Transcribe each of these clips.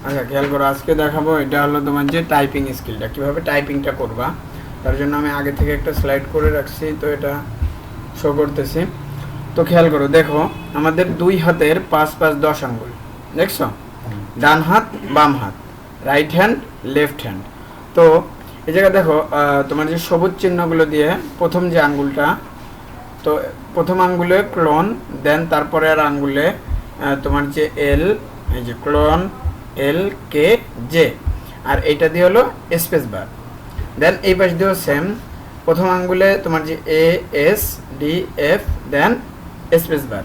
আচ্ছা খেয়াল করো, আজকে দেখাবো এটা হলো তোমার যে টাইপিং স্কিলটা, কীভাবে টাইপিংটা করবা। তার জন্য আমি আগে থেকে একটা স্লাইড করে রাখছি, তো এটা শো করতেছি। তো খেয়াল করো, দেখো আমাদের দুই হাতের 5-5-10 আঙ্গুল দেখছো, ডান হাত বাম হাত, রাইট হ্যান্ড লেফট হ্যান্ড। তো এই জায়গায় দেখো তোমার যে সবুজ চিহ্নগুলো দিয়ে প্রথম যে আঙ্গুলটা, তো প্রথম আঙ্গুলে ক্লোন, দেন তারপরে আর আঙ্গুলে তোমার যে এল, এই যে ক্লোন এল কে জে, আর এইটা দিয়ে হলো স্পেস বার। দেন এই পাশ দিয়েও সেম, প্রথম আঙ্গুলে তোমার যে A S D F, then space bar.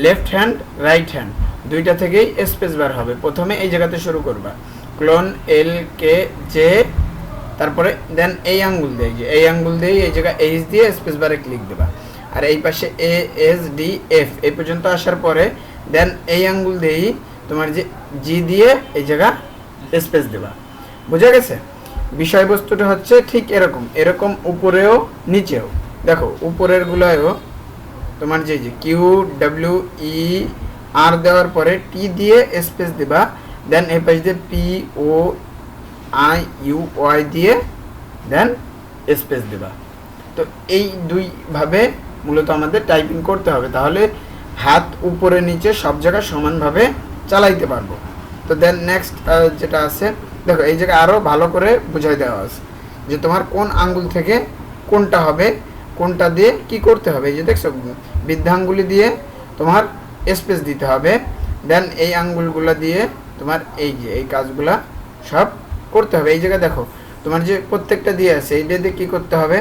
Left hand right hand দুইটা থেকেই স্পেস বার হবে। প্রথমে এই জায়গাতে শুরু করবা, ক্লোন এল কে জে, তারপরে দেন এই আঙ্গুল দিয়ে, এই আঙ্গুল দিয়ে এই জায়গায় এইচ দিয়ে স্পেস বারে ক্লিক দেবা। আর এই পাশে এ এস ডি এফ এই পর্যন্ত আসার পরে দেন এই আঙ্গুল দিয়েই তোমার যে জি দিয়ে এই জায়গা স্পেস দেবা। বোঝা গেছে? বিষয়বস্তুটা হচ্ছে ঠিক এরকম, এরকম উপরেও নিচেও। দেখো উপরের গুলোয়ও তোমার যে কিউ ডাব্লিউ ই আর দেওয়ার পরে টি দিয়ে স্পেস দেবা, দেন এই পাশ দিয়ে P O I U Y দিয়ে দেন স্পেস দেবা। তো এই দুইভাবে মূলত আমাদের টাইপিং করতে হবে, তাহলে হাত উপরে নিচে সব জায়গায় সমানভাবে চালাইতে পারবো। তো দেন নেক্সট যেটা আছে, দেখো এই জায়গায় আরও ভালো করে বুঝাই দেওয়া আছে যে তোমার কোন আঙ্গুল থেকে কোনটা হবে, কোনটা দিয়ে কি করতে হবে। এই যে দেখছো বৃদ্ধাঙ্গুলি দিয়ে তোমার স্পেস দিতে হবে, দেন এই আঙ্গুলগুলো দিয়ে তোমার এই যে এই কাজগুলা সব করতে হবে। এই জায়গায় দেখো তোমার যে প্রত্যেকটা দিয়ে আছে, এইটা দিয়ে কী করতে হবে,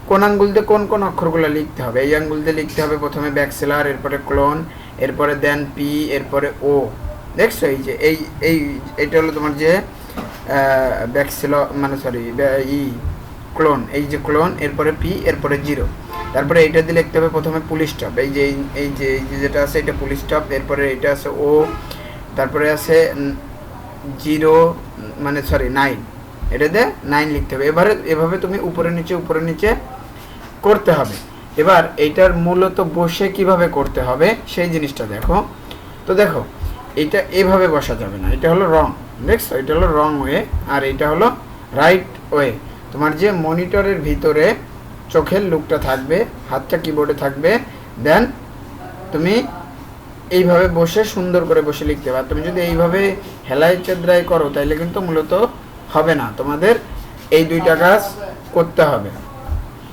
কোন আঙ্গুল দিয়ে কোন কোন অক্ষরগুলো লিখতে হবে। এই আঙ্গুল দিয়ে লিখতে হবে প্রথমে ব্যাকসেলার, এরপরে ক্লোন, এরপরে দেন পি, এরপরে ও। দেখছো এই যে এইটা হলো তোমার যে ব্যাকসেল মানে সরি ক্লোন, এই যে ক্লোন, এরপরে পি, এরপরে জিরো। তারপরে এইটা দিয়ে লিখতে হবে প্রথমে পুলিশ স্টপ, এই যে যেটা আছে এটা পুলিশ স্টপ, এরপরে এটা আছে ও, তারপরে আছে জিরো মানে সরি 9, এটাতে 9 লিখতে হবে। এভাবে তুমি উপরে নিচে করতে হবে। এবার এইটার মূলত বসে কিভাবে করতে হবে সেই জিনিসটা দেখো। তো দেখো এইটা এভাবে বসা যাবে না, এটা হলো রং, দেখছো এটা হলো রং ওয়ে, আর এটা হলো রাইট ওয়ে। তোমার যে মনিটরের ভিতরে চোখের লুকটা থাকবে, হাতটা কিবোর্ডে থাকবে, দেন তুমি এইভাবে বসে সুন্দর করে বসে লিখতে পারো। তুমি যদি এইভাবে হেলাই চেদ্রাই করো তাহলে কিন্তু মূলত হবে না, তোমাদের এই দুইটা কাজ করতে হবে।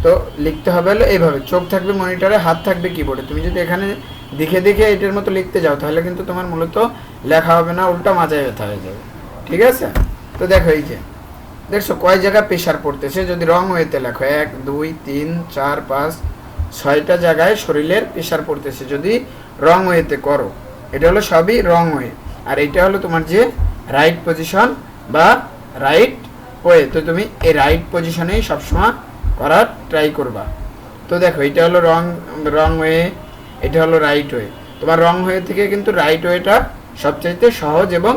তো লিখতে হবে হলো এইভাবে, চোখ থাকবে মনিটরে, হাত থাকবে কিবোর্ডে। তুমি যদি এখানে দেখে এটার মতো লিখতে যাও তাহলে কিন্তু তোমার মূলত লেখা হবে না, উল্টা মাজায় ব্যথা হয়ে যাবে। ঠিক আছে? তো দেখো এই যে দেখছো কয় জায়গায় প্রেশার পড়তেছে, যদি রং ওয়েতে লেখো 1 2 3 4 5 6টা জায়গায় শরীরের প্রেশার পড়তেছে যদি রং ওয়েতে করো। এটা হলো সবই রং ওয়ে, আর এটা হলো তোমার যে রাইট পজিশন বা রাইট ওয়ে। তো তুমি এই রাইট পজিশনেই সবসময় করার ট্রাই করবা। তো দেখো এটা হলো রং ওয়ে, এটা হলো রাইট ওয়ে। তোমার রং ওয়ে থেকে কিন্তু রাইট ওয়েটা সবচাইতে সহজ এবং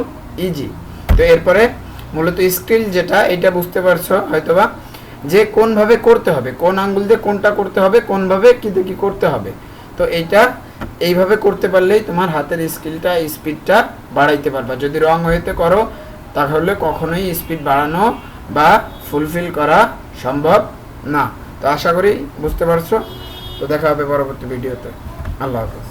ইজি। তো এরপরে মূলত স্কিল যেটা, এটা বুঝতে পারছো হয়তোবা যে কোনভাবে করতে হবে, কোন আঙ্গুল দিয়ে কোনটা করতে হবে, কোনভাবে কী দিয়ে কী করতে হবে। তো এইটা এইভাবে করতে পারলেই তোমার হাতের স্কিলটা স্পিডটা বাড়াইতে পারবা। যদি রং ওয়েতে করো তাহলে কখনোই স্পিড বাড়ানো বা ফুলফিল করা সম্ভব না। তো আশা করি বুঝতে পারছো। তো দেখা হবে পরবর্তী ভিডিওতে। আল্লাহ হাফেজ।